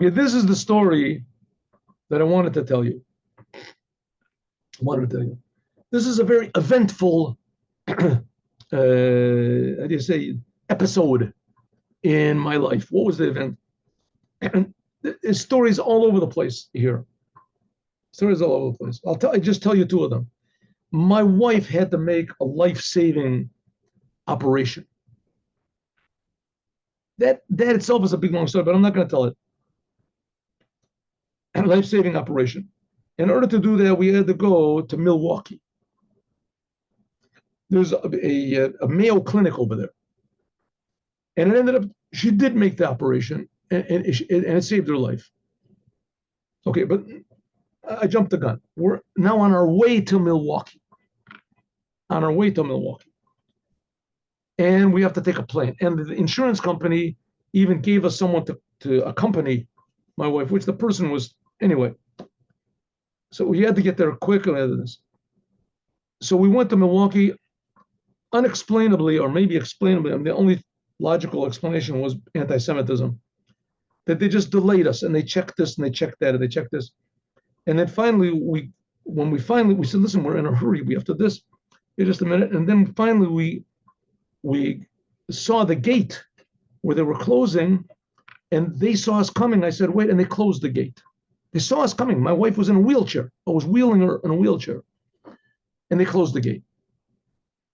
Okay, this is the story that I wanted to tell you. This is a very eventful, how do you say, episode in my life. What was the event? And there's stories all over the place here. Stories all over the place. I just tell you two of them. My wife had to make a life-saving operation. That itself is a big long story, but I'm not going to tell it. A life-saving operation. In order to do that, we had to go to Milwaukee. There's a Mayo Clinic over there. And it ended up, she did make the operation, and it saved her life. Okay, but I jumped the gun. We're now on our way to Milwaukee. And we have to take a plane. And the insurance company even gave us someone to accompany my wife, which the person was, anyway. So we had to get there quick and all this. So we went to Milwaukee, unexplainably, or maybe explainably, and the only logical explanation was anti-Semitism, that they just delayed us, and they checked this, and they checked that, and they checked this. And then finally, we said, listen, we're in a hurry, we have to this, wait just a minute. And then finally, we saw the gate where they were closing, and they saw us coming. I said, wait, and they closed the gate. They saw us coming. My wife was in a wheelchair. I was wheeling her in a wheelchair. And they closed the gate.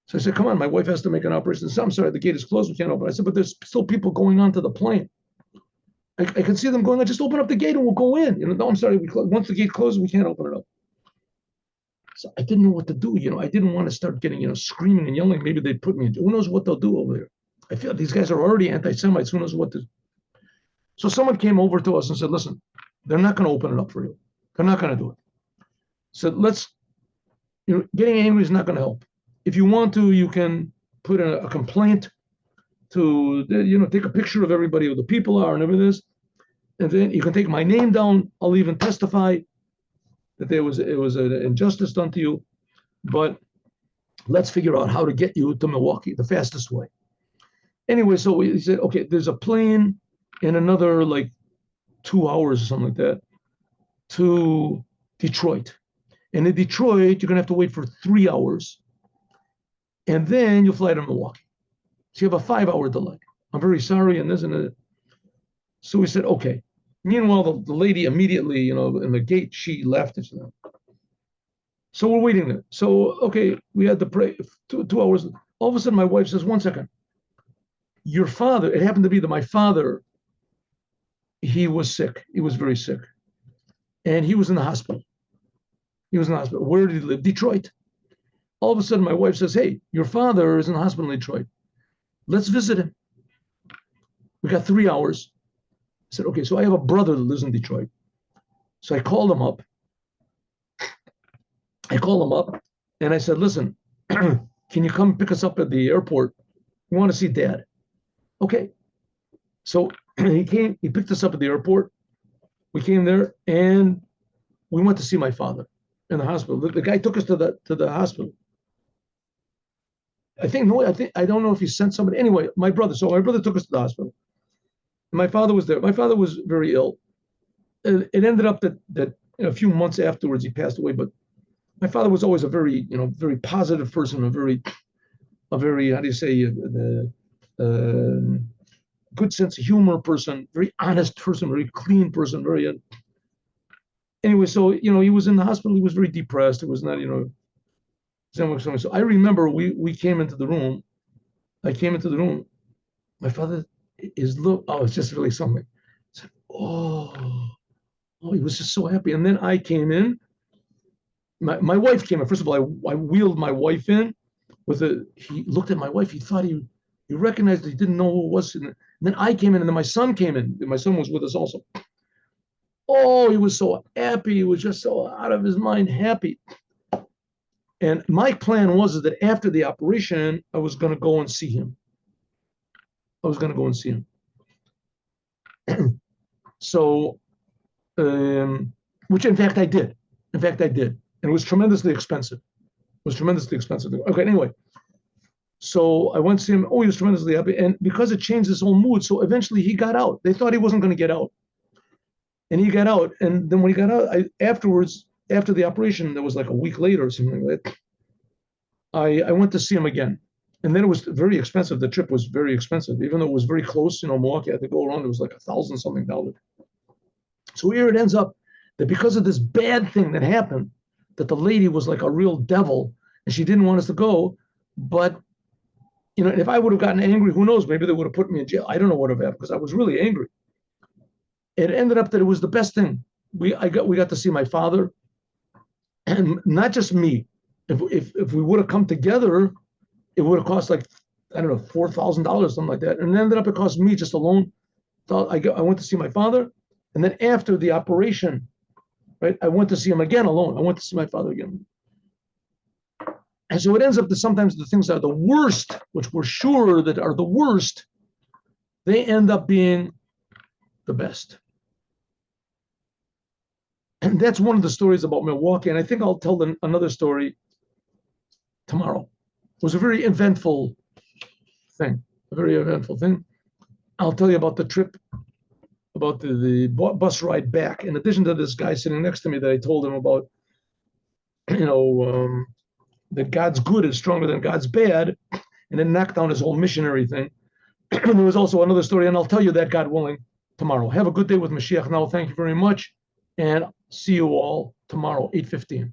So I said, come on, my wife has to make an operation. So I'm sorry, the gate is closed, we can't open. I said, but there's still people going onto the plane. I can see them going, just open up the gate and we'll go in. No, I'm sorry, once the gate closes, we can't open it up. So I didn't know what to do. I didn't want to start getting, screaming and yelling. Maybe they'd put me in. Who knows what they'll do over there? I feel these guys are already anti-Semites. Who knows what to do? So someone came over to us and said, listen, they're not going to open it up for you. They're not going to do it. So getting angry is not going to help. If you want to, you can put in a complaint to, take a picture of everybody, who the people are and everything. And then you can take my name down. I'll even testify that it was an injustice done to you. But let's figure out how to get you to Milwaukee the fastest way. Anyway, so we said, okay, there's a plane in another 2 hours or something like that to Detroit. And in Detroit, you're going to have to wait for 3 hours. And then you'll fly to Milwaukee. So you have a 5-hour delay. I'm very sorry, and this and that. So we said, okay. Meanwhile, the lady immediately, in the gate, she left. So we're waiting there. So, okay, we had to pray 2 hours. All of a sudden, my wife says, 1 second. Your father, it happened to be that my father, he was sick. He was very sick. And he was in the hospital. Where did he live? Detroit. All of a sudden, my wife says, hey, your father is in the hospital in Detroit. Let's visit him. We got 3 hours. I said, okay, so I have a brother that lives in Detroit. So I called him up. And I said, listen, can you come pick us up at the airport? We want to see Dad. Okay. So he picked us up at the airport. We came there and we went to see my father in the hospital. The guy took us to the hospital. I don't know if he sent somebody. Anyway, my brother took us to the hospital. My father was there. My father was very ill. It ended up that a few months afterwards he passed away. But my father was always a very, very positive person, a very, how do you say, good sense of humor person, very honest person, very clean person, very. Anyway, so he was in the hospital. He was very depressed. It was not, So I remember we came into the room. I came into the room. My father it's just really something. I said, he was just so happy. And then I came in. My wife came in. First of all, I wheeled my wife in he looked at my wife. He thought he recognized it. He didn't know who it was. And then I came in, and then my son came in. My son was with us also. Oh, he was so happy. He was just so out of his mind happy. And my plan was that after the operation, I was going to go and see him. So, which in fact I did. And it was tremendously expensive. Okay, anyway. So I went to see him. Oh, he was tremendously happy. And because it changed his whole mood, so eventually he got out. They thought he wasn't going to get out. And he got out. And then when he got out, afterwards, after the operation, that was like a week later or something like that, I went to see him again. And then it was very expensive. The trip was very expensive, even though it was very close. Milwaukee, I had to go around. It was like $1,000 something dollars. So here it ends up that because of this bad thing that happened, that the lady was like a real devil and she didn't want us to go. But if I would have gotten angry, who knows? Maybe they would have put me in jail. I don't know what would have happened because I was really angry. It ended up that it was the best thing. We got to see my father, and not just me. If we would have come together, it would have cost like, I don't know, $4,000, something like that. And it ended up it cost me just alone. I went to see my father, and then after the operation, right, I went to see him again alone. I went to see my father again. And so it ends up that sometimes the things that are the worst, which we're sure that are the worst, they end up being the best. And that's one of the stories about Milwaukee. And I think I'll tell another story tomorrow. It was a very eventful thing, a very eventful thing. I'll tell you about the trip, about the bus ride back. In addition to this guy sitting next to me that I told him about, that God's good is stronger than God's bad, and then knocked down his whole missionary thing. There was also another story, and I'll tell you that, God willing, tomorrow. Have a good day with Mashiach now. Thank you very much, and see you all tomorrow, 8:15.